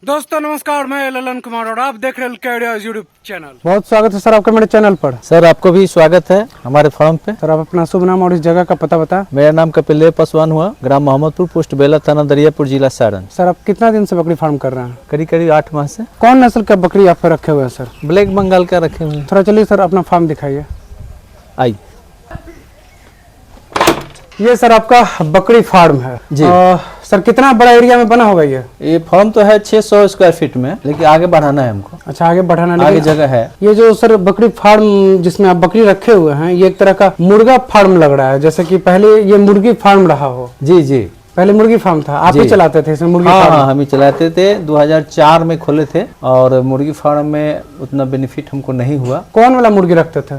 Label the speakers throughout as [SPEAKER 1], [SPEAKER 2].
[SPEAKER 1] दोस्तों नमस्कार, मैं ललन कुमार और आप देख रहे हैं यूट्यूब चैनल।
[SPEAKER 2] बहुत स्वागत है सर आपका मेरे चैनल पर।
[SPEAKER 3] सर आपको भी स्वागत है हमारे फार्म पे।
[SPEAKER 2] सर आप अपना शुभ नाम और इस जगह का पता बता।
[SPEAKER 3] मेरा नाम कपिल पासवान हुआ, ग्राम मोहम्मदपुर, पोस्ट बेला, थाना दरियापुर, जिला सारण।
[SPEAKER 2] सर आप कितना दिन से बकरी फार्म कर रहे हैं?
[SPEAKER 3] करीब करीब 8 माह से।
[SPEAKER 2] कौन नस्ल का बकरी आप पे रखे हुए हैं सर?
[SPEAKER 3] ब्लैक बंगाल का रखे हुए हैं।
[SPEAKER 2] थोड़ा चलिए सर अपना फार्म दिखाइए।
[SPEAKER 3] आई
[SPEAKER 2] ये सर आपका बकरी फार्म है
[SPEAKER 3] जी।
[SPEAKER 2] सर कितना बड़ा एरिया में बना होगा ये?
[SPEAKER 3] फार्म तो है 600 स्क्वायर फीट में, लेकिन आगे बढ़ाना है हमको।
[SPEAKER 2] अच्छा आगे बढ़ाना,
[SPEAKER 3] आगे
[SPEAKER 2] लेकिन
[SPEAKER 3] जगह है।
[SPEAKER 2] ये जो सर बकरी फार्म जिसमें आप बकरी रखे हुए हैं, ये एक तरह का मुर्गा फार्म लग रहा है, जैसे कि पहले ये मुर्गी फार्म रहा हो।
[SPEAKER 3] जी जी,
[SPEAKER 2] पहले मुर्गी फार्म था, आप ही चलाते थे इसमें मुर्गी फार्म?
[SPEAKER 3] हाँ हम ही चलाते थे, 2004 में खोले थे और मुर्गी फार्म में उतना बेनिफिट हमको नहीं हुआ।
[SPEAKER 2] कौन वाला मुर्गी रखते थे?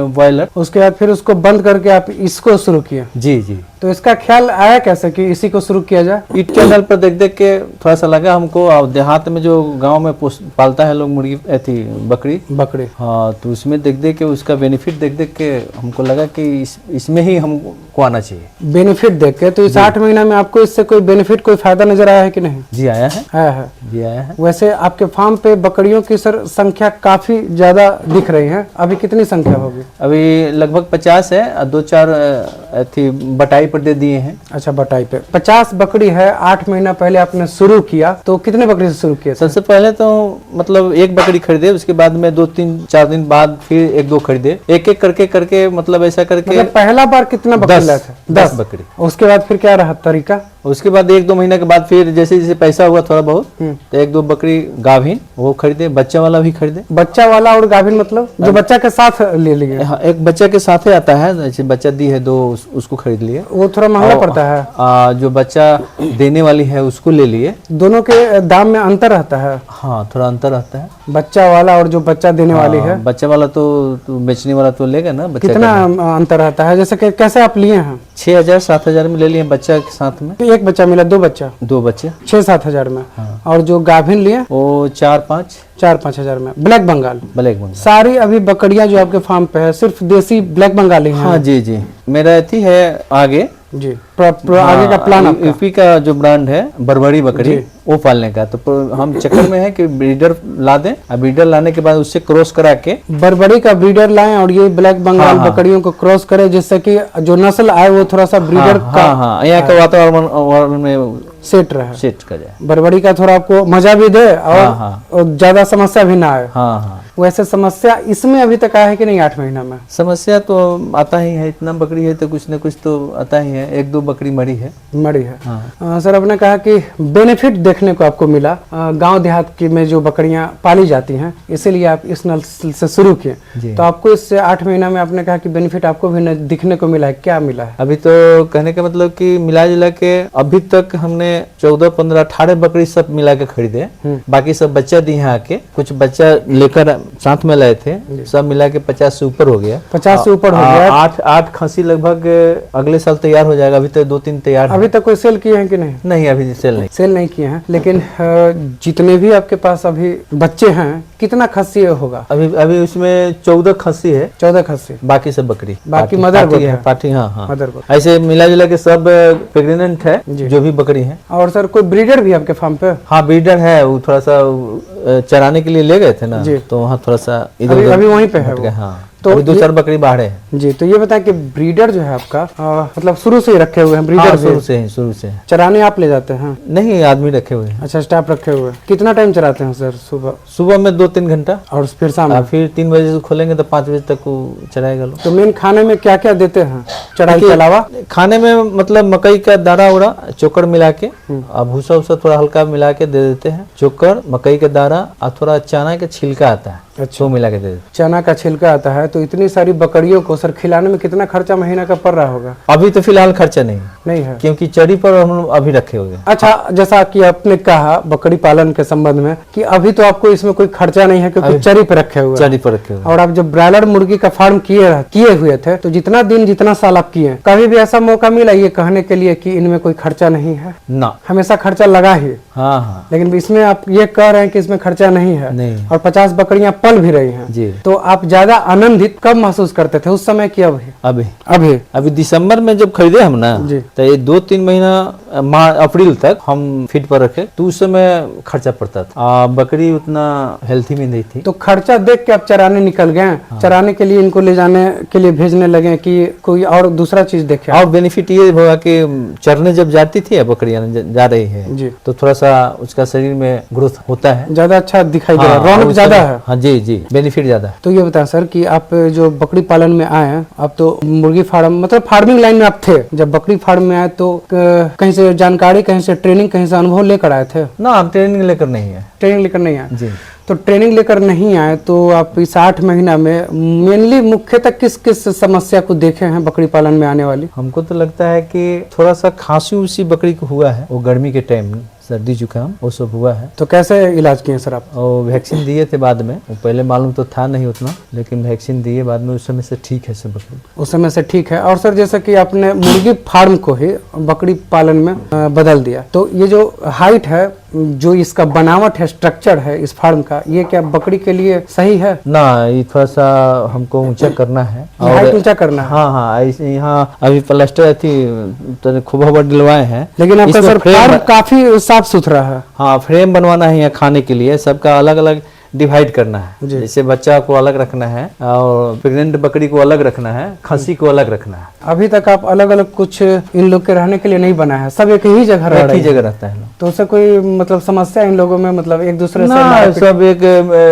[SPEAKER 3] बॉयलर।
[SPEAKER 2] उसके बाद फिर उसको बंद करके आप इसको शुरू किए।
[SPEAKER 3] जी जी।
[SPEAKER 2] तो इसका ख्याल आया कैसे कि इसी को शुरू किया जाए?
[SPEAKER 3] ईट चैनल पर देख देख के थोड़ा सा लगा हमको, और देहात में जो गांव में पालता है लोग मुर्गी थी बकरी। हाँ, तो उसमें देख देख के उसका बेनिफिट देख देख के हमको लगा कि इसमें ही हमको आना चाहिए।
[SPEAKER 2] बेनिफिट देख के, तो इस 8 महीना में आपको इससे कोई बेनिफिट, कोई फायदा नजर आया है कि नहीं?
[SPEAKER 3] जी आया है।
[SPEAKER 2] आया है
[SPEAKER 3] जी आया है।
[SPEAKER 2] वैसे आपके फार्म पे बकरियों की सर संख्या काफी ज्यादा दिख रही है, अभी कितनी संख्या होगी?
[SPEAKER 3] अभी लगभग 50 है, 2-4 थी बटाई पर दे दिए हैं।
[SPEAKER 2] अच्छा बटाई पे 50 बकरी है। 8 महीना पहले आपने शुरू किया, तो कितने बकरी से शुरू किया?
[SPEAKER 3] सबसे पहले तो मतलब एक बकरी खरीदे, उसके बाद में 2-3-4 दिन बाद फिर 1-2 खरीदे, एक एक करके मतलब ऐसा करके।
[SPEAKER 2] मतलब पहला बार कितना बकरी लाए थे?
[SPEAKER 3] 10 बकरी।
[SPEAKER 2] उसके बाद फिर क्या रहा तरीका?
[SPEAKER 3] उसके बाद 1-2 महीने के बाद फिर जैसे जैसे पैसा हुआ थोड़ा बहुत, तो 1-2 बकरी गाभिन वो खरीदे, बच्चा वाला भी खरीदे।
[SPEAKER 2] बच्चा वाला और गाभिन मतलब जो बच्चा के साथ ले लिए?
[SPEAKER 3] हाँ, एक बच्चा के साथ ही आता है, जैसे बच्चा दी है 2 उसको खरीद लिए।
[SPEAKER 2] वो थोड़ा महंगा पड़ता है।
[SPEAKER 3] जो बच्चा देने वाली है उसको ले लिए।
[SPEAKER 2] दोनों के दाम में अंतर रहता है?
[SPEAKER 3] हाँ थोड़ा अंतर रहता है।
[SPEAKER 2] बच्चा वाला और जो बच्चा देने वाली है?
[SPEAKER 3] बच्चा वाला तो बेचने वाला तो लेगा ना। बच्चा
[SPEAKER 2] कितना अंतर रहता है? जैसे कि कैसे आप लिए हैं?
[SPEAKER 3] 6,000-7,000 में ले लिए बच्चा के साथ में।
[SPEAKER 2] एक बच्चा मिला, 2 बच्चा?
[SPEAKER 3] 2 बच्चे
[SPEAKER 2] 6-7 हजार में। और जो गाभिन लिए
[SPEAKER 3] वो 4-5
[SPEAKER 2] हजार में। ब्लैक बंगाल?
[SPEAKER 3] ब्लैक बंगाल।
[SPEAKER 2] सारी अभी बकरियां जो आपके फार्म पे है सिर्फ देसी ब्लैक बंगाली हैं?
[SPEAKER 3] हाँ जी जी, मेरा अथी है आगे
[SPEAKER 2] जी। आगे का प्लान आपका?
[SPEAKER 3] यूपी का जो ब्रांड है बरबरी बकरी, वो पालने का। तो हम चक्कर में है कि ब्रीडर ला दें, और ब्रीडर लाने के बाद उससे क्रॉस करा के
[SPEAKER 2] बरबरी का ब्रीडर लाएं और ये ब्लैक बंगाल बकरियों को क्रॉस करें, जिससे कि जो नस्ल आए वो थोड़ा सा ब्रीडर का
[SPEAKER 3] यहाँ का वातावरण में
[SPEAKER 2] सेट रहे,
[SPEAKER 3] सेट कर जाए।
[SPEAKER 2] बरबरी का थोड़ा आपको मजा भी दे और ज्यादा समस्या भी ना आए।
[SPEAKER 3] हाँ।
[SPEAKER 2] वैसे समस्या इसमें अभी तक आया है कि नहीं 8 महीना में?
[SPEAKER 3] समस्या तो आता ही है, इतना बकरी है तो कुछ न कुछ तो आता ही है। 1-2 बकरी मरी है।
[SPEAKER 2] हाँ। सर आपने कहा कि बेनिफिट देखने को आपको मिला गांव देहात की में जो बकरियां पाली जाती हैं, इसीलिए आप इस नस्ल से शुरू किए। तो आपको इससे 8 महीना में आपने कहा कि बेनिफिट आपको भी दिखने को मिला है, क्या मिला है?
[SPEAKER 3] अभी तो कहने का मतलब कि मिला जुला के अभी तक हमने 14, 15, 18 बकरी सब मिला के खरीदे। बाकी सब बच्चा दी है आके, कुछ बच्चा लेकर साथ में लाए थे, सब मिला के 50 से ऊपर हो गया।
[SPEAKER 2] 50 से ऊपर हो गया।
[SPEAKER 3] 8 खसी लगभग अगले साल तैयार हो जाएगा। अभी तो 2-3 तैयार।
[SPEAKER 2] अभी तक कोई सेल किए हैं कि नहीं?
[SPEAKER 3] नहीं, अभी सेल नहीं
[SPEAKER 2] किए हैं। लेकिन जितने भी आपके पास अभी बच्चे हैं, कितना खस्सी होगा?
[SPEAKER 3] अभी उसमें 14 खस्सी है।
[SPEAKER 2] 14 खस्सी।
[SPEAKER 3] बाकी सब बकरी,
[SPEAKER 2] बाकी मदर गोट है।
[SPEAKER 3] पाठी। हाँ
[SPEAKER 2] मदर गोट।
[SPEAKER 3] ऐसे मिला जुला के सब प्रेग्नेंट है जो भी बकरी है।
[SPEAKER 2] और सर कोई ब्रीडर भी आपके फार्म पे?
[SPEAKER 3] हाँ ब्रीडर है, वो थोड़ा सा चराने के लिए ले गए थे ना, तो वहाँ थोड़ा सा
[SPEAKER 2] अभी वहीं पे है वो?
[SPEAKER 3] हाँ,
[SPEAKER 2] तो
[SPEAKER 3] अभी 2-4 बकरी बाहर है
[SPEAKER 2] जी। तो ये बताएं कि ब्रीडर जो है आपका मतलब शुरू से ही रखे हुए हैं? ब्रीडर
[SPEAKER 3] हाँ, शुरू से
[SPEAKER 2] चराने आप ले जाते हैं?
[SPEAKER 3] नहीं, आदमी रखे हुए हैं।
[SPEAKER 2] अच्छा, स्टाफ रखे हुए हैं। कितना टाइम चराते हैं सर?
[SPEAKER 3] सुबह में 2-3 घंटा, और
[SPEAKER 2] फिर शाम?
[SPEAKER 3] फिर 3 बजे से खोलेंगे तो 5 बजे तक वो चराएगा लोग।
[SPEAKER 2] तो मेन खाने में क्या क्या देते हैं चढ़ाई के अलावा?
[SPEAKER 3] खाने में मतलब मकई का दाना उड़ा चोकर मिला के, भूसा उसा थोड़ा हल्का मिला के दे देते हैं। चोकर, मकई का दाना और थोड़ा चना का छिलका आता है, अच्छा, वो मिला के दे देते।
[SPEAKER 2] चना का छिलका आता है। तो इतनी सारी बकरियों को सर खिलाने में कितना खर्चा महीना का पड़ रहा होगा?
[SPEAKER 3] अभी तो फिलहाल खर्चा नहीं है, क्योंकि चरी पर हम अभी रखे हुए।
[SPEAKER 2] अच्छा, जैसा कि आपने कहा बकरी पालन के संबंध में कि अभी तो आपको इसमें कोई खर्चा नहीं है, क्योंकि चरी पे रखे हुए। और आप जब ब्रायलर मुर्गी का फार्म किए हुए थे, तो जितना साल आप किए, कभी भी ऐसा मौका मिला ये कहने के लिए कि इनमें कोई खर्चा नहीं है? ना, हमेशा खर्चा लगा ही। हाँ। लेकिन इसमें आप ये कह रहे हैं कि इसमें खर्चा नहीं है। और 50 बकरियां पल भी रही हैं
[SPEAKER 3] जी।
[SPEAKER 2] तो आप ज्यादा आनंदित कब महसूस करते थे, उस समय की अभी?
[SPEAKER 3] अभी
[SPEAKER 2] अभी
[SPEAKER 3] अभी दिसंबर में जब खरीदे हम ना,
[SPEAKER 2] जी।
[SPEAKER 3] तो ये 2-3 महीना अप्रैल तक हम फीड पर रखे, तो उस समय खर्चा पड़ता था। बकरी उतना हेल्थी में नहीं थी,
[SPEAKER 2] तो खर्चा देख के आप चराने निकल गए।
[SPEAKER 3] हाँ।
[SPEAKER 2] चराने के लिए इनको ले जाने के लिए भेजने लगे कि कोई और दूसरा चीज देखे?
[SPEAKER 3] और बेनिफिट ये होगा कि चरने जब जाती थी बकरियां जा रही है
[SPEAKER 2] जी।
[SPEAKER 3] तो थोड़ा सा उसका शरीर में ग्रोथ होता है,
[SPEAKER 2] ज्यादा अच्छा दिखाई दे रहा है,
[SPEAKER 3] हाँ,
[SPEAKER 2] रौनक
[SPEAKER 3] उस
[SPEAKER 2] ज्यादा
[SPEAKER 3] समय-
[SPEAKER 2] है।
[SPEAKER 3] हाँ जी जी, बेनिफिट ज्यादा है।
[SPEAKER 2] तो ये बताएं सर कि आप जो बकरी पालन में आए हैं, आप तो मुर्गी फार्म मतलब फार्मिंग लाइन में आप थे, जब बकरी फार्म में आए तो कहीं से जानकारी, कहीं से ट्रेनिंग, कहीं से अनुभव लेकर आए थे?
[SPEAKER 3] ना, हम ट्रेनिंग लेकर नहीं है
[SPEAKER 2] ट्रेनिंग लेकर नहीं आए।
[SPEAKER 3] जी।
[SPEAKER 2] तो ट्रेनिंग लेकर नहीं आए तो आप इस 8 महीना में मेनली मुख्यतः किस किस समस्या को देखे हैं बकरी पालन में आने वाली?
[SPEAKER 3] हमको तो लगता है कि थोड़ा सा खांसी उसी बकरी को हुआ है, वो गर्मी के टाइम सर्दी जुकाम वो सब हुआ है।
[SPEAKER 2] तो कैसे इलाज किए सर आप?
[SPEAKER 3] और वैक्सीन दिए थे बाद में, वो पहले मालूम तो था नहीं उतना, लेकिन वैक्सीन दिए बाद में, उस समय से ठीक है सब बकरी।
[SPEAKER 2] उस समय से ठीक है। और सर जैसे कि आपने मुर्गी फार्म को ही बकरी पालन में बदल दिया, तो ये जो हाइट है, जो इसका बनावट है, स्ट्रक्चर है इस फार्म का, ये क्या बकरी के लिए सही है?
[SPEAKER 3] ना, ये थोड़ा सा हमको ऊंचा करना है,
[SPEAKER 2] हाइट ऊंचा करना है।
[SPEAKER 3] हाँ हाँ, यहाँ अभी प्लास्टर थी तो खूब डलवाए हैं,
[SPEAKER 2] लेकिन आपका
[SPEAKER 3] इसमें
[SPEAKER 2] सर फार्म काफी साफ सुथरा है।
[SPEAKER 3] हाँ, फ्रेम बनवाना है यहाँ खाने के लिए, सबका अलग अलग डिवाइड करना है।
[SPEAKER 2] जी।
[SPEAKER 3] जैसे बच्चा को अलग रखना है और प्रेग्नेंट बकरी को अलग रखना है, खस्सी को अलग रखना है।
[SPEAKER 2] अभी तक आप अलग अलग कुछ इन लोग के रहने के लिए नहीं बना है, सब एक ही जगह रह
[SPEAKER 3] एक
[SPEAKER 2] रहे
[SPEAKER 3] ही
[SPEAKER 2] हैं।
[SPEAKER 3] जगह रहता है लोग।
[SPEAKER 2] तो उससे कोई मतलब समस्या इन लोगों में, मतलब एक दूसरे से
[SPEAKER 3] ना,
[SPEAKER 2] मारपीट-
[SPEAKER 3] सब एक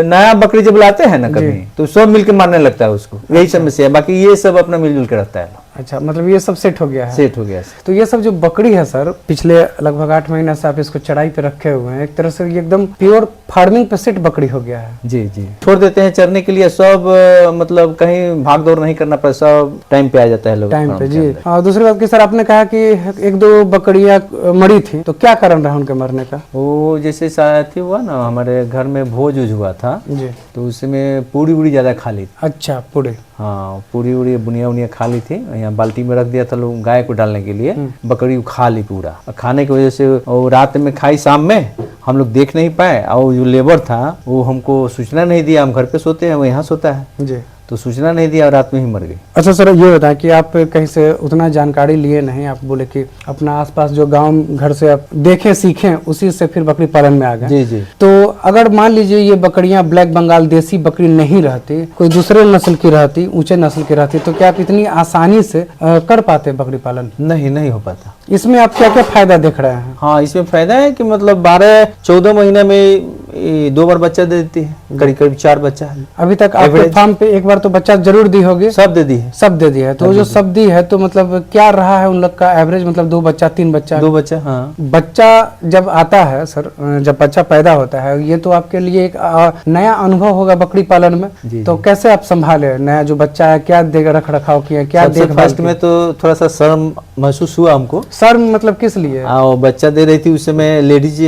[SPEAKER 3] नया बकरी जब लाते हैं ना कभी, तो सब मिलके मारने लगता है उसको, यही समस्या है। बाकी ये सब अपना मिलजुल के रहता है,
[SPEAKER 2] अच्छा, मतलब ये सब सेट हो गया है।
[SPEAKER 3] सेट हो गया है।
[SPEAKER 2] तो ये सब जो बकरी है सर, पिछले लगभग 8 महीना से आप इसको चढ़ाई पे रखे हुए हैं, एक तरह से ये एकदम प्योर फार्मिंग पे सेट बकरी हो गया है।
[SPEAKER 3] जी जी, छोड़ देते हैं चरने के लिए, सब मतलब कहीं भाग दौड़ नहीं करना पड़ता, सब टाइम पे आ जाता है लोग
[SPEAKER 2] टाइम
[SPEAKER 3] फार्म
[SPEAKER 2] पे
[SPEAKER 3] के
[SPEAKER 2] जी।
[SPEAKER 3] अंदर।
[SPEAKER 2] और दूसरी बात की सर, आपने कहा कि 1-2 बकरियां मरी थी, तो क्या कारण रहा उनके मरने का?
[SPEAKER 3] वो जैसे शायद हुआ ना, हमारे घर में भोज उज हुआ था,
[SPEAKER 2] जी।
[SPEAKER 3] तो उसमें पूरी उड़ी ज्यादा खा ली थी।
[SPEAKER 2] अच्छा, पूरे?
[SPEAKER 3] हाँ, पूरी उड़ी बुनिया उनिया खा ली थी, यहाँ बाल्टी में रख दिया था लोग गाय को डालने के लिए, बकरी को खा ली पूरा। और खाने की वजह से वो रात में खाई, शाम में हम लोग देख नहीं पाए, और जो लेबर था वो हमको सूचना नहीं दिया, हम घर पे सोते हैं, वो यहाँ सोता है,
[SPEAKER 2] जी।
[SPEAKER 3] तो सूचना नहीं दिया और रात में ही मर गई।
[SPEAKER 2] अच्छा सर, ये बताएं कि आप कहीं से उतना जानकारी लिए नहीं, आप बोले कि अपना आसपास जो गांव घर से आप देखें सीखें, उसी से फिर बकरी पालन में आ गए।
[SPEAKER 3] जी जी।
[SPEAKER 2] तो अगर मान लीजिए ये बकरियां ब्लैक बंगाल देसी बकरी नहीं रहती, कोई दूसरे नस्ल की रहती, ऊंचे नस्ल की रहती, तो क्या आप इतनी आसानी से कर पाते बकरी पालन?
[SPEAKER 3] नहीं हो पाता।
[SPEAKER 2] इसमें आप क्या क्या फायदा देख रहे हैं?
[SPEAKER 3] हाँ, इसमें फायदा है कि मतलब 12-14 महीने में 2 बार बच्चा दे देती है, करीब करीब 4 बच्चा है।
[SPEAKER 2] अभी तक आपके
[SPEAKER 3] Average?
[SPEAKER 2] फार्म पे एक बार तो बच्चा जरूर दी होगी?
[SPEAKER 3] सब दे दी है।
[SPEAKER 2] सब दे दिया है। तो जो सब दी है, तो मतलब क्या रहा है उन लोग का एवरेज, मतलब 2 बच्चा 3 बच्चा?
[SPEAKER 3] 2 बच्चा, हाँ।
[SPEAKER 2] बच्चा जब आता है सर, जब बच्चा पैदा होता है, ये तो आपके लिए एक नया अनुभव होगा बकरी पालन में।
[SPEAKER 3] जी,
[SPEAKER 2] तो कैसे आप संभाले नया जो बच्चा है, क्या रख रखाव किए, क्या
[SPEAKER 3] सबसे
[SPEAKER 2] देखभाल
[SPEAKER 3] फर्स्ट में तो थोड़ा सा शर्म महसूस हुआ हमको।
[SPEAKER 2] सर मतलब किस लिए?
[SPEAKER 3] और बच्चा दे रही थी उस समय लेडीज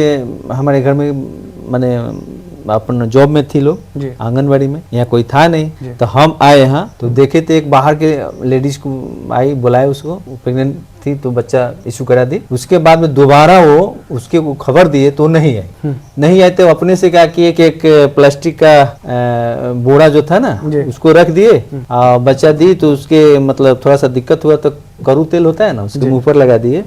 [SPEAKER 3] हमारे घर में, माने अपन जॉब में थी लोग,
[SPEAKER 2] जी।
[SPEAKER 3] आंगनबाड़ी में, यहाँ कोई था नहीं, तो हम आए यहाँ तो देखे थे, एक बाहर के लेडीज को आई, बुलाए उसको, प्रेग्नेंट थी तो बच्चा इशू करा दी। उसके बाद में दोबारा वो उसके को खबर दिए तो नहीं आई तो अपने से क्या किए कि एक प्लास्टिक का बोरा जो था ना, उसको रख दिए और बच्चा दी, तो उसके मतलब थोड़ा सा दिक्कत हुआ तो करू तेल होता है ना, उसके मुंह पर लगा दिए,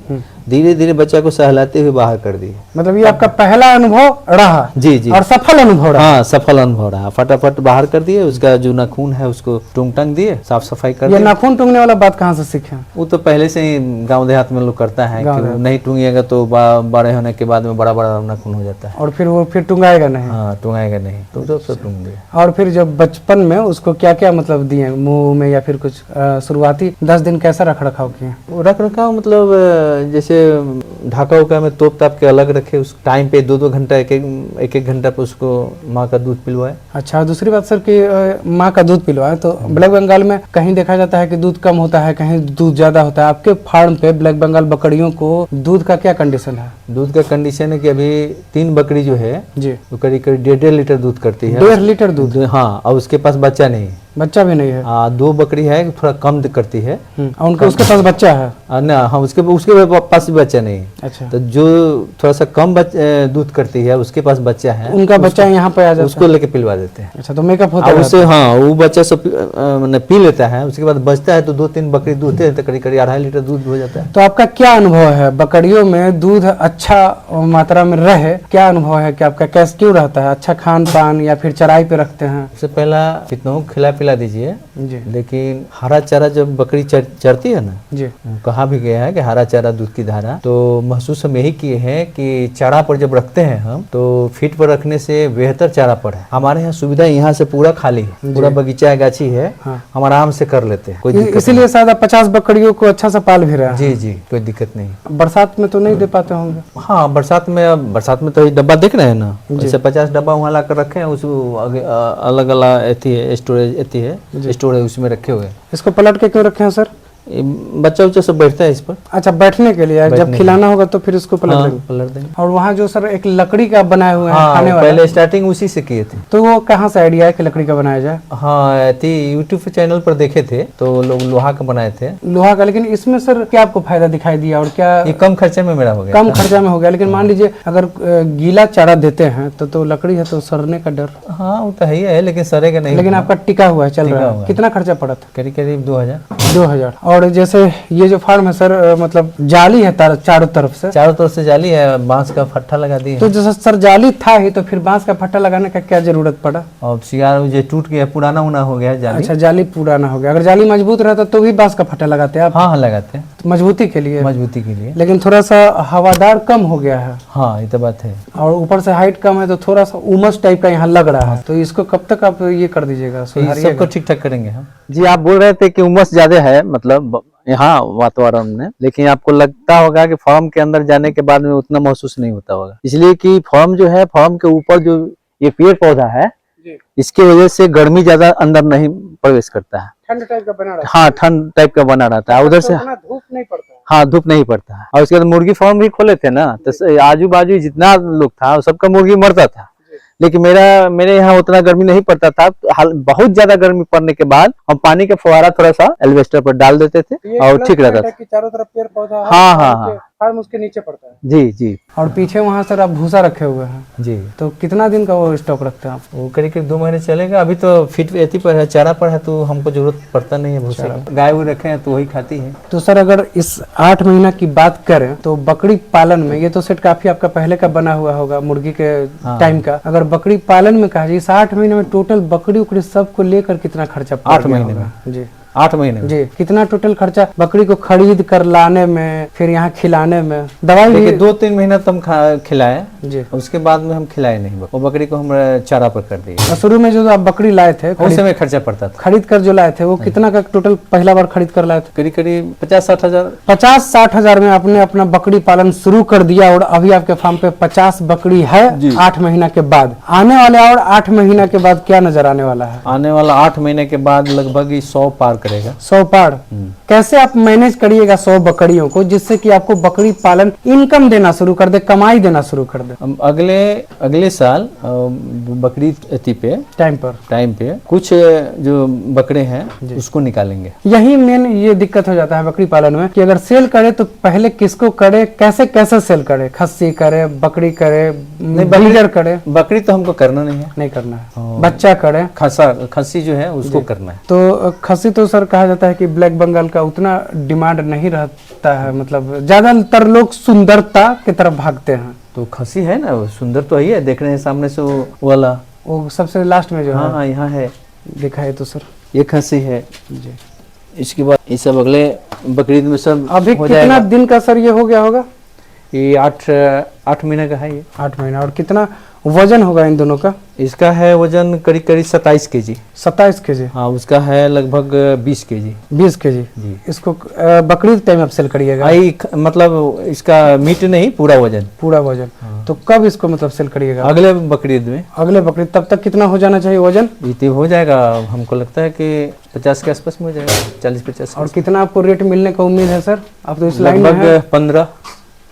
[SPEAKER 3] धीरे धीरे बच्चा को सहलाते हुए बाहर कर दिए।
[SPEAKER 2] मतलब ये आपका पहला अनुभव रहा?
[SPEAKER 3] जी जी।
[SPEAKER 2] और सफल अनुभव रहा?
[SPEAKER 3] हाँ, सफल अनुभव रहा। फटाफट बाहर कर दिए, उसका जो नाखून है उसको टूंग टंग दिए, साफ सफाई कर
[SPEAKER 2] ये
[SPEAKER 3] दिए।
[SPEAKER 2] नाखून टूंगने वाला बात कहाँ से सीखे?
[SPEAKER 3] वो तो पहले से ही गांव देहात में लोग करता है कि वो नहीं टूंगेगा तो बड़े होने के बाद में बड़ा बड़ा नाखून हो जाता है,
[SPEAKER 2] और फिर वो फिर टूंगाएगा नहीं?
[SPEAKER 3] हाँ, टूंगाएगा नहीं, तो जब सब टूंग दिया।
[SPEAKER 2] और फिर जब बचपन में उसको क्या क्या मतलब दिए मुंह में, या फिर कुछ शुरुआती 10 दिन कैसा रख रखाव किए?
[SPEAKER 3] रख रखाव मतलब जैसे ढाका उका में तोप ताप के अलग रखे, उस टाइम पे 2-2 घंटा, एक घंटा पे उसको माँ का दूध पिलवाए।
[SPEAKER 2] अच्छा, दूसरी बात सर कि माँ का दूध पिलवाए, तो ब्लैक बंगाल में कहीं देखा जाता है कि दूध कम होता है, कहीं दूध ज्यादा होता है। आपके फार्म पे ब्लैक बंगाल बकरियों को दूध का क्या कंडीशन है?
[SPEAKER 3] दूध का कंडीशन है कि अभी 3 बकरी जो है
[SPEAKER 2] जी,
[SPEAKER 3] वो करीब करीब 1.5 लीटर दूध करती है।
[SPEAKER 2] 1.5 लीटर दूध?
[SPEAKER 3] हाँ, और उसके पास बच्चा नहीं है।
[SPEAKER 2] बच्चा भी नहीं है।
[SPEAKER 3] 2 बकरी है, थोड़ा कम करती है।
[SPEAKER 2] और उनके उसके पास बच्चा है
[SPEAKER 3] ना? हाँ, उसके पास भी बच्चा नहीं है।
[SPEAKER 2] अच्छा।
[SPEAKER 3] तो जो थोड़ा सा कम दूध करती है उसके पास बच्चा है,
[SPEAKER 2] उनका बच्चा यहाँ पे आ जाता है,
[SPEAKER 3] उसको लेके पिलवा देते हैं।
[SPEAKER 2] अच्छा, तो मेकअप होता है
[SPEAKER 3] उससे? हाँ, वो बच्चा सब पी लेता है, उसके बाद बचता है तो 2-3 बकरी दूध है, तो करीब 2.5 लीटर दूध हो जाता है।
[SPEAKER 2] तो आपका क्या अनुभव है बकरियों में दूध अच्छा मात्रा में रहे? क्या अनुभव है कि आपका कैसे क्यों रहता है? अच्छा खान पान या फिर चराई पे रखते हैं?
[SPEAKER 3] सबसे पहला कितनों खिला पिला दीजिए
[SPEAKER 2] जी।
[SPEAKER 3] लेकिन हरा चारा जब बकरी चरती है ना
[SPEAKER 2] जी,
[SPEAKER 3] कहा भी गया है कि हरा चारा दूध की धारा, तो महसूस हम यही किए हैं कि चारा पर जब रखते हैं हम तो फीट पर रखने से बेहतर चारा पर है। हमारे यहाँ सुविधा यहाँ से पूरा खाली है, पूरा बगीचा गाछी है। हाँ। हम आराम से कर लेते हैं, कोई दिक्कत
[SPEAKER 2] इसीलिए शायद 50 बकरियों को अच्छा से पाल भी रहा है।
[SPEAKER 3] जी जी, कोई दिक्कत नहीं।
[SPEAKER 2] बरसात में तो नहीं दे पाते होंगे?
[SPEAKER 3] हाँ, बरसात में तो डब्बा देख रहे हैं ना, जैसे 50 डब्बा वहाँ ला कर रखे हैं, उस अलग अलग स्टोरेज है, उसमें रखे हुए।
[SPEAKER 2] इसको पलट के क्यों रखे हैं सर?
[SPEAKER 3] बच्चा उच्चा सब बैठता है इस पर।
[SPEAKER 2] अच्छा, बैठने के लिए, जब खिलाना होगा तो फिर उसको पलट
[SPEAKER 3] देंगे।
[SPEAKER 2] और वहाँ जो सर एक लकड़ी का बनाए हुए हैं खाने वाला,
[SPEAKER 3] पहले स्टार्टिंग उसी से किए थे।
[SPEAKER 2] तो वो कहाँ से आइडिया है कि लकड़ी का बनाया जाए?
[SPEAKER 3] हाँ, यूट्यूब चैनल पर देखे थे तो लोग लोहा का बनाए थे।
[SPEAKER 2] लोहा का, लेकिन इसमें सर क्या आपको फायदा दिखाई दिया और क्या?
[SPEAKER 3] ये कम खर्चे में मेरा हो गया।
[SPEAKER 2] कम खर्चा में हो गया, लेकिन मान लीजिए अगर गीला चारा देते हैं तो लकड़ी है तो सड़ने का डर।
[SPEAKER 3] हाँ, वो तो है, लेकिन सड़ेगा नहीं।
[SPEAKER 2] लेकिन आपका टिका हुआ है, चल रहा है। कितना खर्चा पड़ा था?
[SPEAKER 3] करीब
[SPEAKER 2] 2000। और जैसे ये जो फार्म है सर, मतलब जाली है चारों तरफ से
[SPEAKER 3] जाली है, बांस का फट्टा लगा दिया।
[SPEAKER 2] तो जैसे सर जाली था ही, तो फिर बांस का फट्टा लगाने का क्या जरूरत पड़ा?
[SPEAKER 3] और शिकार जो टूट गया, पुराना उना हो गया जाली।
[SPEAKER 2] अच्छा, जाली पुराना हो गया। अगर जाली मजबूत रहता तो भी बांस का फट्टा लगाते आप?
[SPEAKER 3] हाँ, लगाते हैं
[SPEAKER 2] तो मजबूती के लिए।
[SPEAKER 3] लेकिन
[SPEAKER 2] थोड़ा सा हवादार कम हो गया है।
[SPEAKER 3] हाँ, ये तो बात है।
[SPEAKER 2] और ऊपर से हाइट कम है तो थोड़ा सा उमस टाइप का यहाँ लग रहा है। तो इसको कब तक आप ये कर दीजिएगा,
[SPEAKER 3] सबको ठीक ठाक करेंगे हम? जी, आप बोल रहे थे कि उमस ज्यादा है मतलब यहाँ वातावरण में, लेकिन आपको लगता होगा कि फार्म के अंदर जाने के बाद में उतना महसूस नहीं होता होगा, इसलिए कि फार्म जो है, फार्म के ऊपर जो ये पेड़ पौधा है, इसके वजह से गर्मी ज्यादा अंदर नहीं प्रवेश करता है।
[SPEAKER 2] ठंड टाइप का बना रहता है।
[SPEAKER 3] हाँ, ठंड टाइप का बना रहता है। उधर से
[SPEAKER 2] धूप नहीं पड़ता है।
[SPEAKER 3] हाँ, धूप नहीं पड़ता है। और उसके बाद मुर्गी फार्म भी खोले थे ना, तो आजू बाजू जितना लोग था सबका मुर्गी मरता था, लेकिन मेरे यहाँ उतना गर्मी नहीं पड़ता था। बहुत ज्यादा गर्मी पड़ने के बाद हम पानी का फुहारा थोड़ा सा एल्वेस्टर पर डाल देते थे और ठीक रहता था।
[SPEAKER 2] चारों तरफ पेड़ पौधा।
[SPEAKER 3] हाँ,
[SPEAKER 2] फार्म उसके नीचे पड़ता है।
[SPEAKER 3] जी जी।
[SPEAKER 2] और पीछे वहाँ सर आप भूसा रखे हुए हैं
[SPEAKER 3] जी,
[SPEAKER 2] तो कितना दिन का वो स्टॉक रखते हैं आप?
[SPEAKER 3] वो करीब 2 महीने चलेगा। अभी तो फीट एती पर है, चारा पर है, तो हमको जरूरत पड़ता नहीं है भूसे का। गाय वो रखे हैं तो वही खाती है।
[SPEAKER 2] तो सर अगर इस 8 महीना की बात करें तो बकरी पालन में ये तो सेट काफी आपका पहले का बना हुआ होगा मुर्गी के टाइम का। अगर बकरी पालन में कहा जाए, इस 8 महीने में टोटल बकरी उकरी सबको लेकर कितना खर्चा?
[SPEAKER 3] 8 महीने में
[SPEAKER 2] जी,
[SPEAKER 3] 8 महीने में
[SPEAKER 2] जी, कितना टोटल खर्चा बकरी को खरीद कर लाने में, फिर यहाँ खिलाने में? दवाई भी
[SPEAKER 3] 2-3 महीना तो हम खिलाए
[SPEAKER 2] जी,
[SPEAKER 3] उसके बाद में हम खिलाए नहीं। वो बकरी को हम चारा पर कर दिए।
[SPEAKER 2] शुरू में जो आप बकरी लाए थे,
[SPEAKER 3] उस समय खर्चा पड़ता था।
[SPEAKER 2] खरीद कर जो लाए थे वो कितना का टोटल पहला बार खरीद कर लाए थे?
[SPEAKER 3] करीब 50-60 हजार।
[SPEAKER 2] 50-60 हजार में आपने अपना बकरी पालन शुरू कर दिया और अभी आपके फार्म पे 50 बकरी है 8 महीना के बाद। आने वाले और 8 महीना के बाद क्या नजर आने वाला है?
[SPEAKER 3] आने वाला 8 महीने के बाद लगभग 100 पार करेगा।
[SPEAKER 2] 100 पार। कैसे आप मैनेज करिएगा 100 बकरियों को, जिससे कि आपको बकरी पालन इनकम देना शुरू कर दे, कमाई देना शुरू कर दे?
[SPEAKER 3] हम अगले साल बकरी टाइम पे कुछ जो बकरे हैं उसको निकालेंगे।
[SPEAKER 2] यही मेन ये दिक्कत हो जाता है बकरी पालन में कि अगर सेल करे तो पहले किसको करे, कैसे सेल करे? खस्सी करे, बकरी करे, ब्रीडर करे?
[SPEAKER 3] बकरी तो हमको करना नहीं
[SPEAKER 2] करना है। बच्चा करे,
[SPEAKER 3] खस्सी जो है उसको करना है।
[SPEAKER 2] तो खस्सी तो सर कहा जाता है कि ब्लैक बंगाल का उतना डिमांड नहीं रहता है, मतलब ज्यादातर लोग सुंदरता की तरफ भागते हैं।
[SPEAKER 3] तो खस्सी है ना, सुंदर तो ही है, देख रहे हैं सामने से वो वाला,
[SPEAKER 2] वो सबसे लास्ट में जो है।
[SPEAKER 3] हाँ, यहाँ है,
[SPEAKER 2] दिखाए तो सर
[SPEAKER 3] ये खस्सी है
[SPEAKER 2] जी।
[SPEAKER 3] इसके बाद ये सब अगले बकरीद में सब
[SPEAKER 2] अभी कितना दिन का सर ये हो गया होगा?
[SPEAKER 3] ये 8 महीने का है ये।
[SPEAKER 2] 8 महीना। और कितना वजन होगा इन दोनों का?
[SPEAKER 3] इसका है वजन करीब 27 केजी।
[SPEAKER 2] 27 केजी?
[SPEAKER 3] हाँ, उसका है लगभग 20 केजी।
[SPEAKER 2] 20 केजी जी। इसको बकरीद टाइम आप सेल करिएगा?
[SPEAKER 3] मतलब इसका मीट नहीं, पूरा वजन।
[SPEAKER 2] हाँ। तो कब इसको मतलब सेल करिएगा?
[SPEAKER 3] अगले बकरीद में।
[SPEAKER 2] अगले बकरीद। तब तक कितना हो जाना चाहिए वजन?
[SPEAKER 3] इतनी हो जाएगा, हमको लगता है कि 50 के आसपास में हो जाएगा, 40-50।
[SPEAKER 2] और कितना आपको रेट मिलने का उम्मीद है सर? आप तो इस लाइन में
[SPEAKER 3] लगभग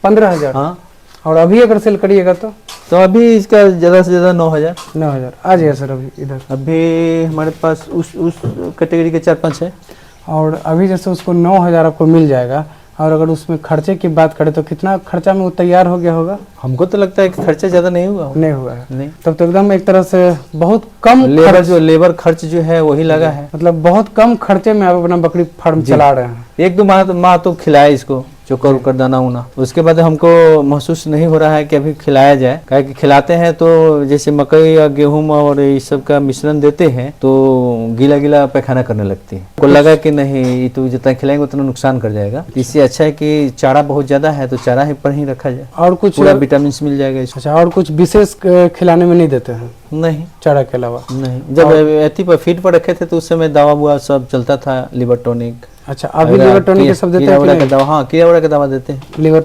[SPEAKER 3] 15
[SPEAKER 2] हजार।
[SPEAKER 3] हाँ।
[SPEAKER 2] और अभी अगर सेल करिएगा तो
[SPEAKER 3] तो अभी इसका ज्यादा से ज्यादा 9,000।
[SPEAKER 2] 9,000 आ जाइए सर अभी इधर।
[SPEAKER 3] अभी हमारे पास उस कैटेगरी के 4-5 है।
[SPEAKER 2] और अभी जैसे उसको 9,000 आपको मिल जाएगा, और अगर उसमें खर्चे की बात करें तो कितना खर्चा में वो तैयार हो गया होगा?
[SPEAKER 3] हमको तो लगता है कि खर्चा ज्यादा नहीं हुआ।
[SPEAKER 2] नहीं हुआ है।
[SPEAKER 3] नहीं,
[SPEAKER 2] तब तो एकदम एक तरह से बहुत कम
[SPEAKER 3] लेबर खर्च जो है वही लगा है।
[SPEAKER 2] मतलब बहुत कम खर्चे में आप अपना बकरी फार्म चला रहे हैं।
[SPEAKER 3] 1-2 माह तो खिलाए इसको चोकर उकर दाना उना, उसके बाद हमको महसूस नहीं हो रहा है कि अभी खिलाया जाए। क्या कि खिलाते हैं तो जैसे मकई या गेहूं और इस सब का मिश्रण देते हैं तो गीला गीला पैखाना करने लगती है। को लगा कि नहीं, तो जितना खिलाएंगे उतना नुकसान कर जाएगा, इससे अच्छा है कि चारा बहुत ज्यादा है तो चारा ही पर ही रखा जाए,
[SPEAKER 2] और कुछ
[SPEAKER 3] पूरा विटामिन मिल जाएगा इसको।
[SPEAKER 2] अच्छा, और कुछ विशेष खिलाने में नहीं देते हैं?
[SPEAKER 3] नहीं,
[SPEAKER 2] चारा के अलावा
[SPEAKER 3] नहीं। जब एथी पर फीड पर रखे थे तो उस समय दवा बुआ सब चलता था, लिवर टॉनिक।
[SPEAKER 2] अच्छा, अभी लिवर टॉनिक के सब देते हैं?
[SPEAKER 3] हाँ, कीड़ा उड़ा का दवा देते हैं।
[SPEAKER 2] लिवर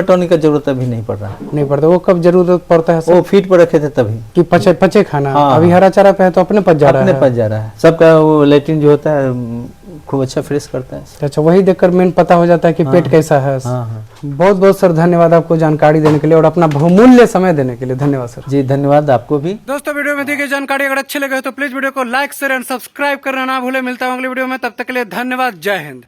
[SPEAKER 2] टॉनिक
[SPEAKER 3] का जरूरत अभी नहीं पड़ रहा है।
[SPEAKER 2] नहीं पड़ता। वो कब जरूरत पड़ता है?
[SPEAKER 3] वो फीड पर रखे थे तभी
[SPEAKER 2] कि पचे खाना।
[SPEAKER 3] हाँ,
[SPEAKER 2] अभी हरा चारा पे है तो अपने पच जा रहा है।
[SPEAKER 3] अपने पच जा रहा है। सबका वो लेटिन जो होता है खूब अच्छा फ्रेश करता है।
[SPEAKER 2] अच्छा, वही देखकर मेन पता हो जाता है कि पेट कैसा है। बहुत बहुत सर धन्यवाद आपको जानकारी देने के लिए और अपना बहुमूल्य समय देने के लिए। धन्यवाद सर।
[SPEAKER 3] जी धन्यवाद आपको भी।
[SPEAKER 1] दोस्तों, वीडियो में दी गई जानकारी अगर अच्छी लगे तो प्लीज वीडियो को लाइक शेयर एंड सब्सक्राइब करना ना भूले। मिलता हूं अगली वीडियो में, तब तक के लिए धन्यवाद। जय हिंद।